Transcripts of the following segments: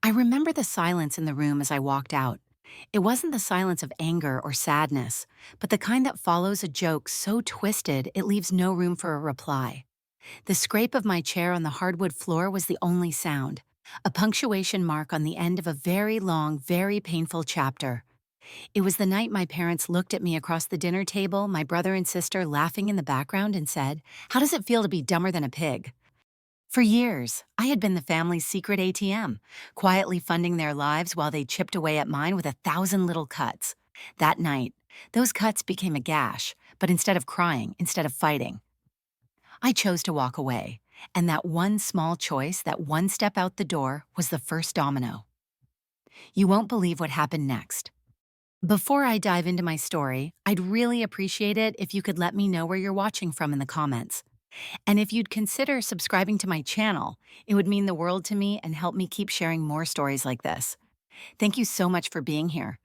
I remember the silence in the room as I walked out. It wasn't the silence of anger or sadness, but the kind that follows a joke so twisted it leaves no room for a reply. The scrape of my chair on the hardwood floor was the only sound, a punctuation mark on the end of a very long, very painful chapter. It was the night my parents looked at me across the dinner table, my brother and sister laughing in the background, and said, "How does it feel to be dumber than a pig?" For years, I had been the family's secret ATM, quietly funding their lives while they chipped away at mine with 1,000 little cuts. That night, those cuts became a gash, but instead of crying, instead of fighting, I chose to walk away. And that one small choice, that one step out the door, was the first domino. You won't believe what happened next. Before I dive into my story, I'd really appreciate it if you could let me know where you're watching from in the comments. And if you'd consider subscribing to my channel, it would mean the world to me and help me keep sharing more stories like this. Thank you so much for being here.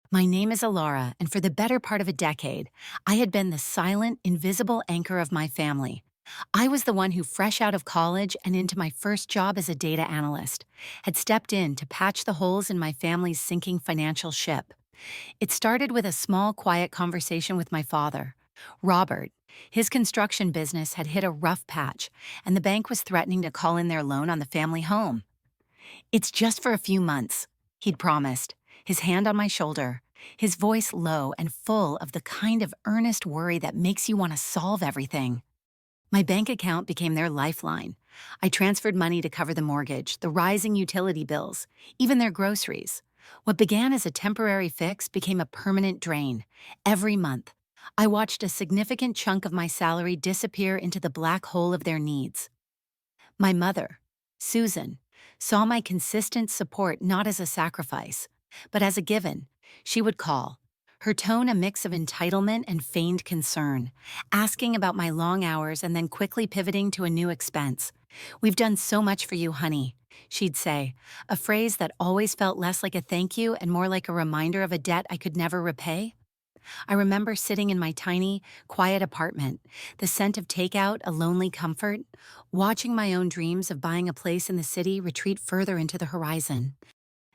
My name is Alara, and for the better part of a decade, I had been the silent, invisible anchor of my family. I was the one who, fresh out of college and into my first job as a data analyst, had stepped in to patch the holes in my family's sinking financial ship. It started with a small, quiet conversation with my father, Robert. His construction business had hit a rough patch, and the bank was threatening to call in their loan on the family home. "It's just for a few months," he'd promised, his hand on my shoulder, his voice low and full of the kind of earnest worry that makes you want to solve everything. My bank account became their lifeline. I transferred money to cover the mortgage, the rising utility bills, even their groceries. What began as a temporary fix became a permanent drain. Every month, I watched a significant chunk of my salary disappear into the black hole of their needs. My mother, Susan, saw my consistent support not as a sacrifice, but as a given. She would call, her tone a mix of entitlement and feigned concern, asking about my long hours and then quickly pivoting to a new expense. "We've done so much for you, honey," she'd say, a phrase that always felt less like a thank you and more like a reminder of a debt I could never repay. I remember sitting in my tiny, quiet apartment, the scent of takeout a lonely comfort, watching my own dreams of buying a place in the city retreat further into the horizon.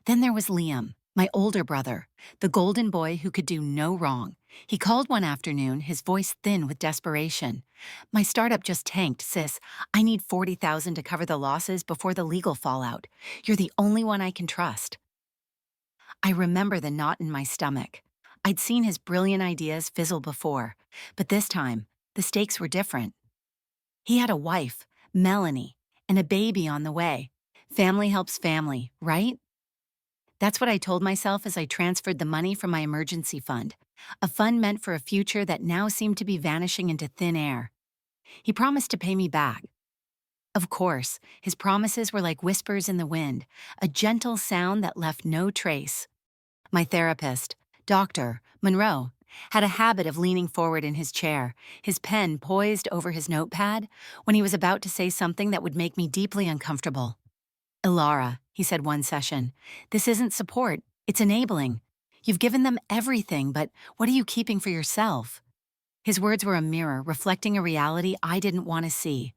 Then there was Liam, my older brother, the golden boy who could do no wrong. He called one afternoon, his voice thin with desperation. "My startup just tanked, sis. I need 40,000 to cover the losses before the legal fallout. You're the only one I can trust." I remember the knot in my stomach. I'd seen his brilliant ideas fizzle before, but this time, the stakes were different. He had a wife, Melanie, and a baby on the way. Family helps family, right? That's what I told myself as I transferred the money from my emergency fund, a fund meant for a future that now seemed to be vanishing into thin air. He promised to pay me back. Of course, his promises were like whispers in the wind, a gentle sound that left no trace. My therapist, Dr. Monroe, had a habit of leaning forward in his chair, his pen poised over his notepad, when he was about to say something that would make me deeply uncomfortable. "Ilara," he said one session, "this isn't support, it's enabling. You've given them everything, but what are you keeping for yourself?" His words were a mirror reflecting a reality I didn't want to see.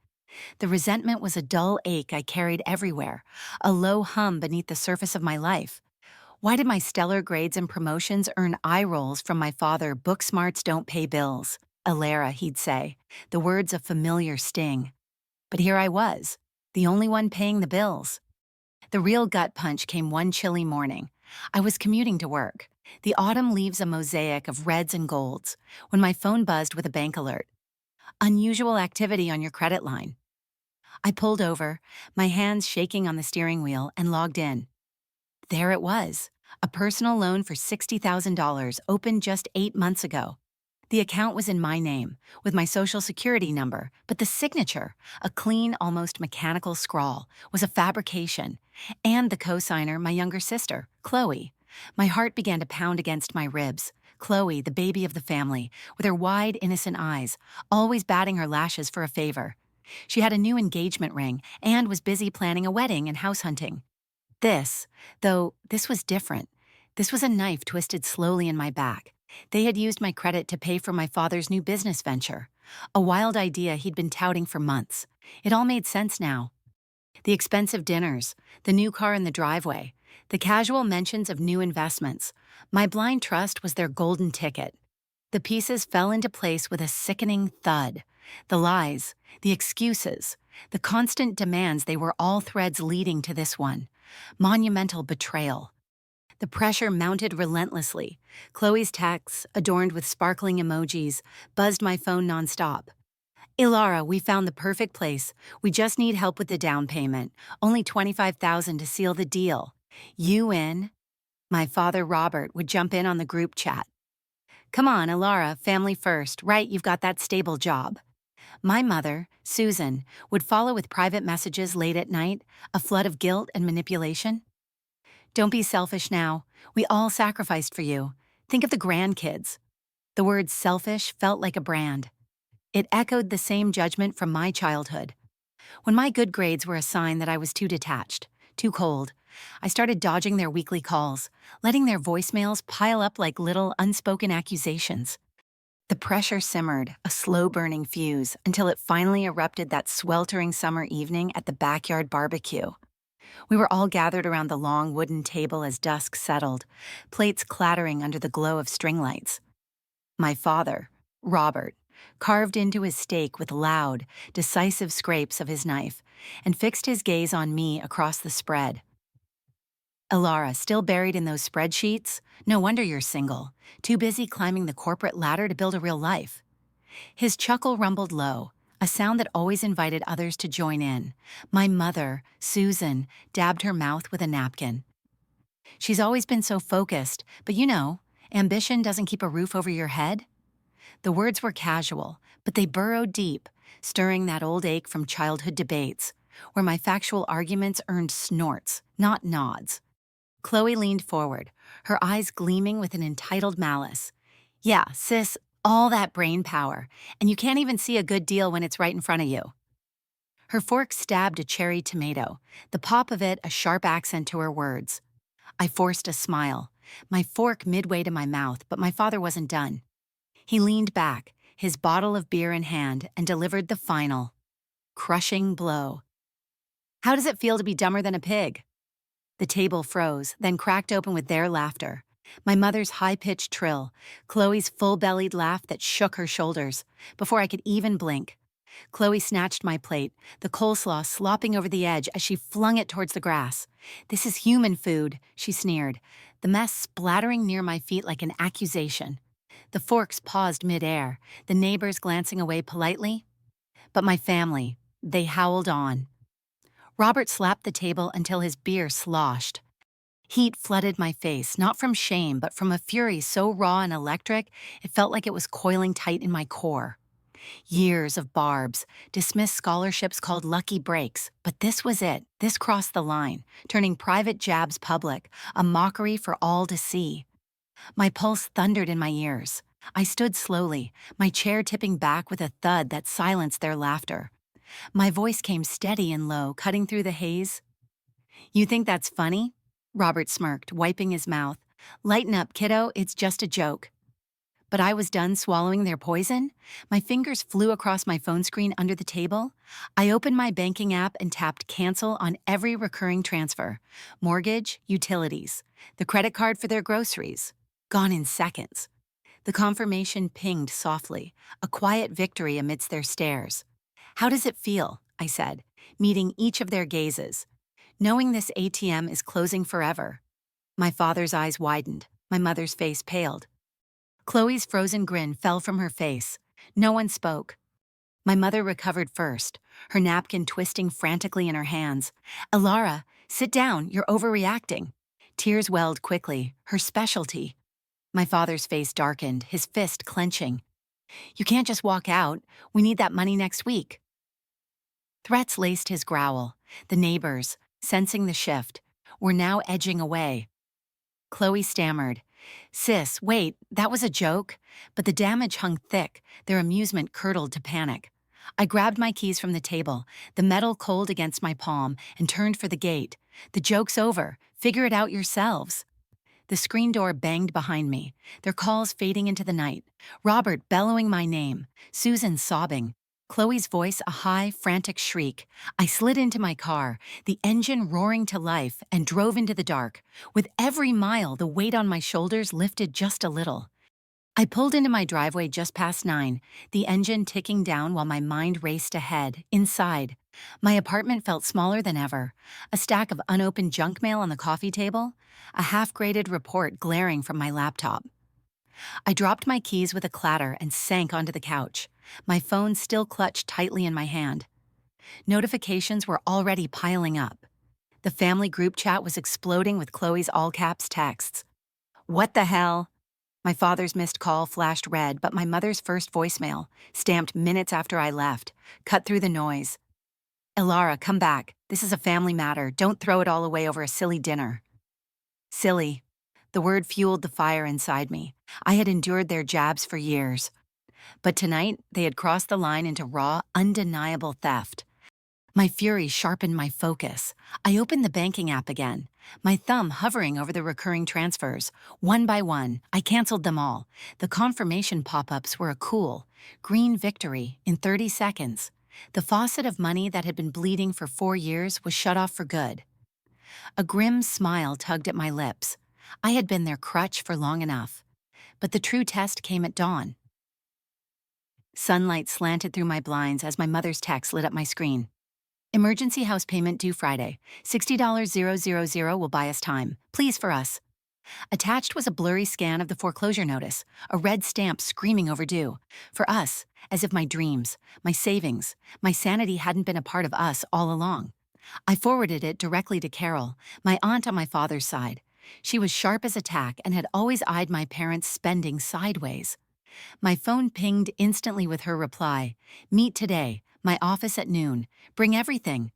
The resentment was a dull ache I carried everywhere, a low hum beneath the surface of my life. Why did my stellar grades and promotions earn eye rolls from my father? "Book smarts don't pay bills." "Alara," he'd say, the words a familiar sting. But here I was, the only one paying the bills. The real gut punch came one chilly morning. I was commuting to work. The autumn leaves a mosaic of reds and golds, when my phone buzzed with a bank alert. "Unusual activity on your credit line." I pulled over, my hands shaking on the steering wheel, and logged in. There it was, a personal loan for $60,000 opened just 8 months ago. The account was in my name, with my social security number, but the signature, a clean, almost mechanical scrawl, was a fabrication. And the co-signer, my younger sister, Chloe. My heart began to pound against my ribs. Chloe, the baby of the family, with her wide, innocent eyes, always batting her lashes for a favor. She had a new engagement ring and was busy planning a wedding and house hunting. This was different. This was a knife twisted slowly in my back. They had used my credit to pay for my father's new business venture, a wild idea he'd been touting for months. It all made sense now. The expensive dinners, the new car in the driveway, the casual mentions of new investments. My blind trust was their golden ticket. The pieces fell into place with a sickening thud. The lies, the excuses, the constant demands, they were all threads leading to this one. Monumental betrayal. The pressure mounted relentlessly. Chloe's texts, adorned with sparkling emojis, buzzed my phone nonstop. Ilara, we found the perfect place. We just need help with the down payment. Only $25,000 to seal the deal. You in? My father, Robert, would jump in on the group chat. Come on, Ilara, family first, right? You've got that stable job. My mother, Susan, would follow with private messages late at night, a flood of guilt and manipulation. Don't be selfish now. We all sacrificed for you. Think of the grandkids. The word selfish felt like a brand. It echoed the same judgment from my childhood. When my good grades were a sign that I was too detached, too cold, I started dodging their weekly calls, letting their voicemails pile up like little unspoken accusations. The pressure simmered, a slow-burning fuse, until it finally erupted that sweltering summer evening at the backyard barbecue. We were all gathered around the long wooden table as dusk settled, plates clattering under the glow of string lights. My father, Robert, carved into his steak with loud, decisive scrapes of his knife and fixed his gaze on me across the spread. Ilara, still buried in those spreadsheets? No wonder you're single, too busy climbing the corporate ladder to build a real life. His chuckle rumbled low, a sound that always invited others to join in. My mother, Susan, dabbed her mouth with a napkin. She's always been so focused, but ambition doesn't keep a roof over your head. The words were casual, but they burrowed deep, stirring that old ache from childhood debates, where my factual arguments earned snorts, not nods. Chloe leaned forward, her eyes gleaming with an entitled malice. Yeah, sis, all that brain power, and you can't even see a good deal when it's right in front of you. Her fork stabbed a cherry tomato, the pop of it a sharp accent to her words. I forced a smile, my fork midway to my mouth, but my father wasn't done. He leaned back, his bottle of beer in hand, and delivered the final, crushing blow. How does it feel to be dumber than a pig? The table froze, then cracked open with their laughter. My mother's high-pitched trill, Chloe's full-bellied laugh that shook her shoulders. Before I could even blink, Chloe snatched my plate, the coleslaw slopping over the edge as she flung it towards the grass. This is human food, she sneered, the mess splattering near my feet like an accusation. The forks paused mid-air, the neighbors glancing away politely. But my family, they howled on. Robert slapped the table until his beer sloshed. Heat flooded my face, not from shame, but from a fury so raw and electric, it felt like it was coiling tight in my core. Years of barbs, dismissed scholarships called lucky breaks, but this was it. This crossed the line, turning private jabs public, a mockery for all to see. My pulse thundered in my ears. I stood slowly, my chair tipping back with a thud that silenced their laughter. My voice came steady and low, cutting through the haze. You think that's funny? Robert smirked, wiping his mouth. Lighten up, kiddo, it's just a joke. But I was done swallowing their poison. My fingers flew across my phone screen under the table. I opened my banking app and tapped cancel on every recurring transfer. Mortgage, utilities, the credit card for their groceries. Gone in seconds. The confirmation pinged softly, a quiet victory amidst their stares. How does it feel? I said, meeting each of their gazes. Knowing this ATM is closing forever. My father's eyes widened. My mother's face paled. Chloe's frozen grin fell from her face. No one spoke. My mother recovered first, her napkin twisting frantically in her hands. Ilara, sit down, you're overreacting. Tears welled quickly, her specialty. My father's face darkened, his fist clenching. You can't just walk out. We need that money next week. Threats laced his growl. The neighbors, sensing the shift, were now edging away. Chloe stammered. Sis, wait, that was a joke? But the damage hung thick, their amusement curdled to panic. I grabbed my keys from the table, the metal cold against my palm, and turned for the gate. The joke's over. Figure it out yourselves. The screen door banged behind me, their calls fading into the night. Robert bellowing my name, Susan sobbing. Chloe's voice a high, frantic shriek. I slid into my car, the engine roaring to life, and drove into the dark. With every mile, the weight on my shoulders lifted just a little. I pulled into my driveway just past 9, the engine ticking down while my mind raced ahead. Inside, my apartment felt smaller than ever. A stack of unopened junk mail on the coffee table, a half-graded report glaring from my laptop. I dropped my keys with a clatter and sank onto the couch, my phone still clutched tightly in my hand. Notifications were already piling up. The family group chat was exploding with Chloe's all-caps texts. What the hell? My father's missed call flashed red, but my mother's first voicemail, stamped minutes after I left, cut through the noise. Elara, come back. This is a family matter. Don't throw it all away over a silly dinner. Silly. The word fueled the fire inside me. I had endured their jabs for years. But tonight, they had crossed the line into raw, undeniable theft. My fury sharpened my focus. I opened the banking app again, my thumb hovering over the recurring transfers. One by one, I canceled them all. The confirmation pop-ups were a cool, green victory in 30 seconds. The faucet of money that had been bleeding for 4 years was shut off for good. A grim smile tugged at my lips. I had been their crutch for long enough. But the true test came at dawn. Sunlight slanted through my blinds as my mother's text lit up my screen. Emergency house payment due Friday. $60,000 will buy us time. Please for us. Attached was a blurry scan of the foreclosure notice, a red stamp screaming overdue. For us, as if my dreams, my savings, my sanity hadn't been a part of us all along. I forwarded it directly to Carol, my aunt on my father's side. She was sharp as a tack and had always eyed my parents' spending sideways. My phone pinged instantly with her reply. Meet today, my office at noon. Bring everything.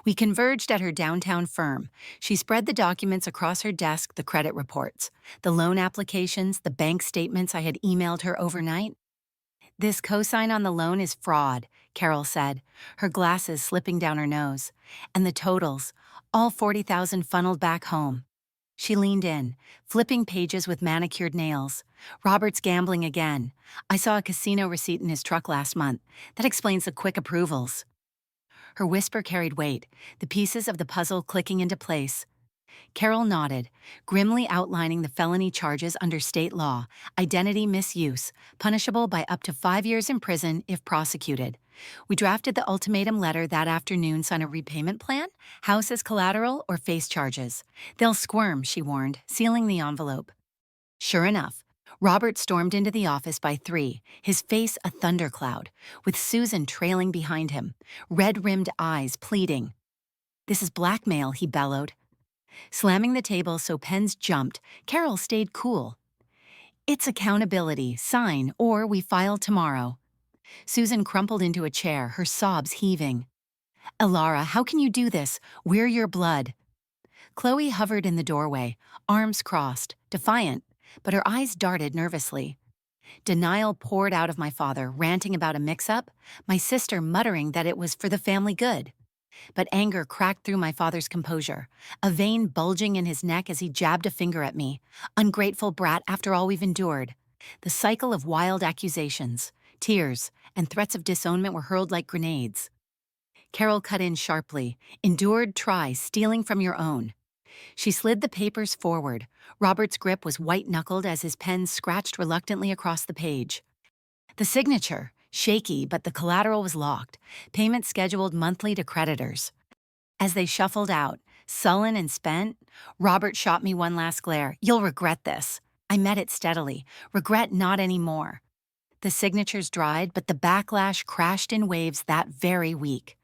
We converged at her downtown firm. She spread the documents across her desk, the credit reports, the loan applications, the bank statements I had emailed her overnight. This cosign on the loan is fraud, Carol said, her glasses slipping down her nose. And the totals, all $40,000 funneled back home. She leaned in, flipping pages with manicured nails. Robert's gambling again. I saw a casino receipt in his truck last month. That explains the quick approvals. Her whisper carried weight, the pieces of the puzzle clicking into place. Carol nodded, grimly outlining the felony charges under state law: identity misuse, punishable by up to 5 years in prison if prosecuted. We drafted the ultimatum letter that afternoon. Sign a repayment plan, house as collateral, or face charges. They'll squirm, she warned, sealing the envelope. Sure enough, Robert stormed into the office by 3, his face a thundercloud, with Susan trailing behind him, red-rimmed eyes pleading. This is blackmail, he bellowed. Slamming the table so pens jumped, Carol stayed cool. It's accountability, sign, or we file tomorrow. Susan crumpled into a chair, her sobs heaving. Elara, how can you do this? We're your blood. Chloe hovered in the doorway, arms crossed, defiant, but her eyes darted nervously. Denial poured out of my father, ranting about a mix-up, my sister muttering that it was for the family good. But anger cracked through my father's composure, a vein bulging in his neck as he jabbed a finger at me. Ungrateful brat after all we've endured. The cycle of wild accusations, tears, and threats of disownment were hurled like grenades. Carol cut in sharply. Endured, try stealing from your own. She slid the papers forward. Robert's grip was white-knuckled as his pen scratched reluctantly across the page. The signature, shaky, but the collateral was locked, payment scheduled monthly to creditors. As they shuffled out, sullen and spent, Robert shot me one last glare. You'll regret this. I met it steadily. Regret not anymore. The signatures dried, but the backlash crashed in waves that very week.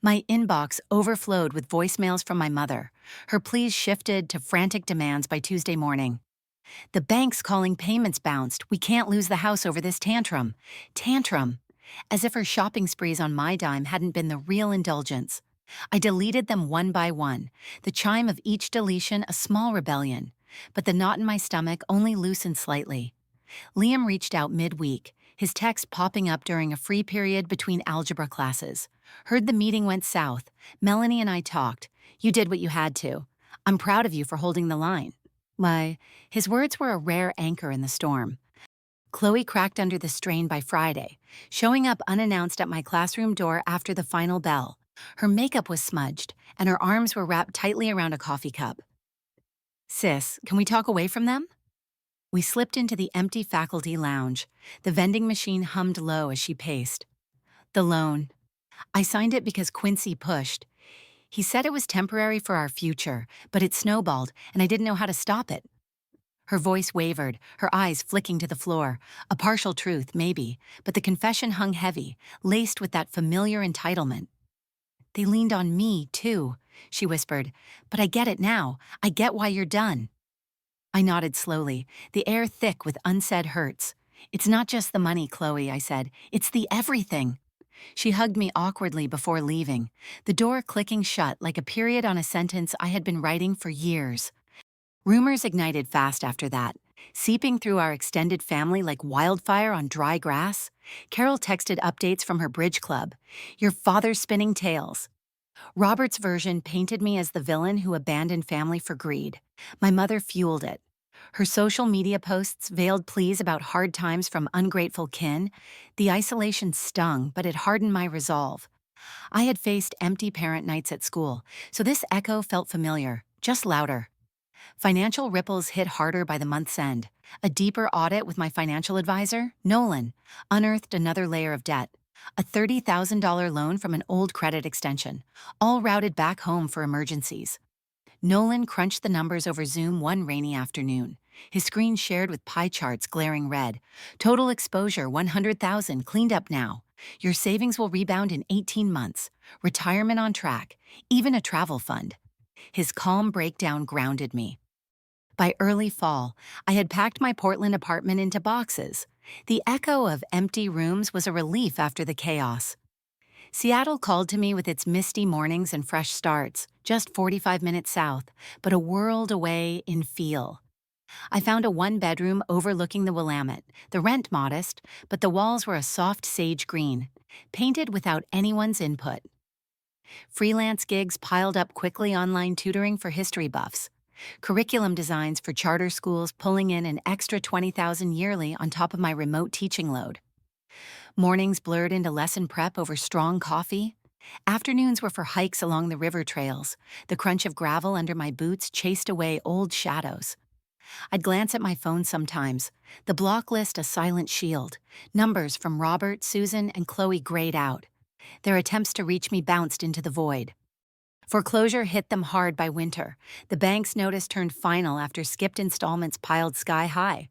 My inbox overflowed with voicemails from my mother. Her pleas shifted to frantic demands by Tuesday morning. The bank's calling payments bounced. We can't lose the house over this tantrum. Tantrum. As if her shopping sprees on my dime hadn't been the real indulgence. I deleted them one by one, the chime of each deletion a small rebellion. But the knot in my stomach only loosened slightly. Liam reached out midweek, his text popping up during a free period between algebra classes. Heard the meeting went south. Melanie and I talked. You did what you had to. I'm proud of you for holding the line. Why, his words were a rare anchor in the storm. Chloe cracked under the strain by Friday, showing up unannounced at my classroom door after the final bell. Her makeup was smudged, and her arms were wrapped tightly around a coffee cup. Sis, can we talk away from them? We slipped into the empty faculty lounge. The vending machine hummed low as she paced. The loan. I signed it because Quincy pushed. He said it was temporary for our future, but it snowballed, and I didn't know how to stop it. Her voice wavered, her eyes flicking to the floor. A partial truth, maybe, but the confession hung heavy, laced with that familiar entitlement. They leaned on me, too, she whispered. But I get it now. I get why you're done. I nodded slowly, the air thick with unsaid hurts. It's not just the money, Chloe, I said. It's the everything. She hugged me awkwardly before leaving, the door clicking shut like a period on a sentence I had been writing for years. Rumors ignited fast after that, seeping through our extended family like wildfire on dry grass. Carol texted updates from her bridge club. Your father's spinning tales. Robert's version painted me as the villain who abandoned family for greed. My mother fueled it. Her social media posts veiled pleas about hard times from ungrateful kin. The isolation stung, but it hardened my resolve. I had faced empty parent nights at school, so this echo felt familiar, just louder. Financial ripples hit harder by the month's end. A deeper audit with my financial advisor, Nolan, unearthed another layer of debt. A $30,000 loan from an old credit extension, all routed back home for emergencies. Nolan crunched the numbers over Zoom one rainy afternoon. His screen shared with pie charts glaring red. Total exposure 100,000, cleaned up now. Your savings will rebound in 18 months. Retirement on track, even a travel fund. His calm breakdown grounded me. By early fall, I had packed my Portland apartment into boxes. The echo of empty rooms was a relief after the chaos. Seattle called to me with its misty mornings and fresh starts, just 45 minutes south, but a world away in feel. I found a one-bedroom overlooking the Willamette, the rent modest, but the walls were a soft sage green, painted without anyone's input. Freelance gigs piled up quickly, online tutoring for history buffs. Curriculum designs for charter schools pulling in an extra $20,000 yearly on top of my remote teaching load. Mornings blurred into lesson prep over strong coffee. Afternoons were for hikes along the river trails. The crunch of gravel under my boots chased away old shadows. I'd glance at my phone sometimes, the block list a silent shield. Numbers from Robert, Susan, and Chloe grayed out. Their attempts to reach me bounced into the void. Foreclosure hit them hard by winter. The bank's notice turned final after skipped installments piled sky high.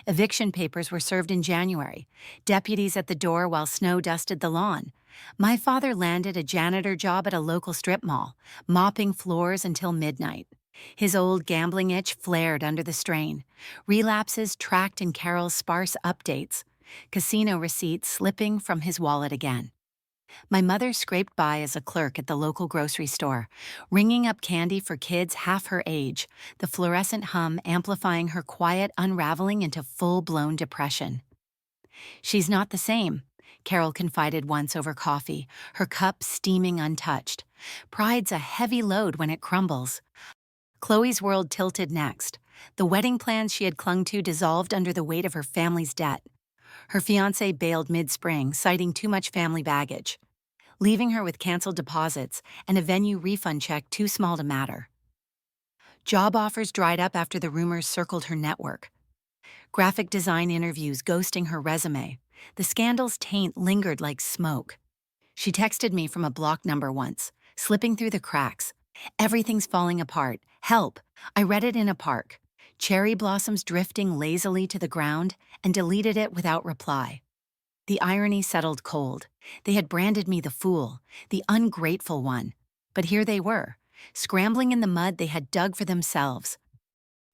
Eviction papers were served in January, deputies at the door while snow dusted the lawn. My father landed a janitor job at a local strip mall, mopping floors until midnight. His old gambling itch flared under the strain. Relapses tracked in Carol's sparse updates. Casino receipts slipping from his wallet again. My mother scraped by as a clerk at the local grocery store, ringing up candy for kids half her age, the fluorescent hum amplifying her quiet unraveling into full-blown depression. She's not the same, Carol confided once over coffee, her cup steaming untouched. Pride's a heavy load when it crumbles. Chloe's world tilted next. The wedding plans she had clung to dissolved under the weight of her family's debt. Her fiancé bailed mid-spring, citing too much family baggage, leaving her with canceled deposits and a venue refund check too small to matter. Job offers dried up after the rumors circled her network. Graphic design interviews ghosting her resume. The scandal's taint lingered like smoke. She texted me from a block number once, slipping through the cracks. Everything's falling apart. Help! I read it in a park. Cherry blossoms drifting lazily to the ground, and deleted it without reply. The irony settled cold. They had branded me the fool, the ungrateful one. But here they were, scrambling in the mud they had dug for themselves.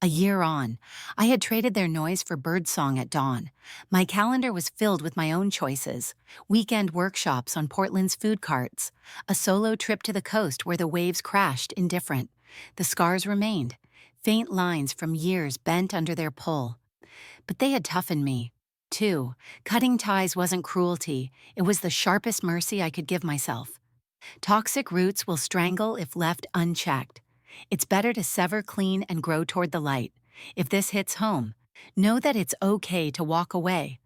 A year on, I had traded their noise for birdsong at dawn. My calendar was filled with my own choices. Weekend workshops on Portland's food carts. A solo trip to the coast where the waves crashed indifferent. The scars remained, faint lines from years bent under their pull. But they had toughened me, too. Cutting ties wasn't cruelty. It was the sharpest mercy I could give myself. Toxic roots will strangle if left unchecked. It's better to sever clean and grow toward the light. If this hits home, Know that it's okay to walk away.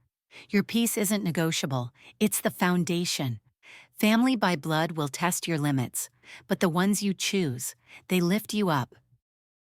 Your peace isn't negotiable, it's the foundation. Family by blood will test your limits, but the ones you choose, they lift you up,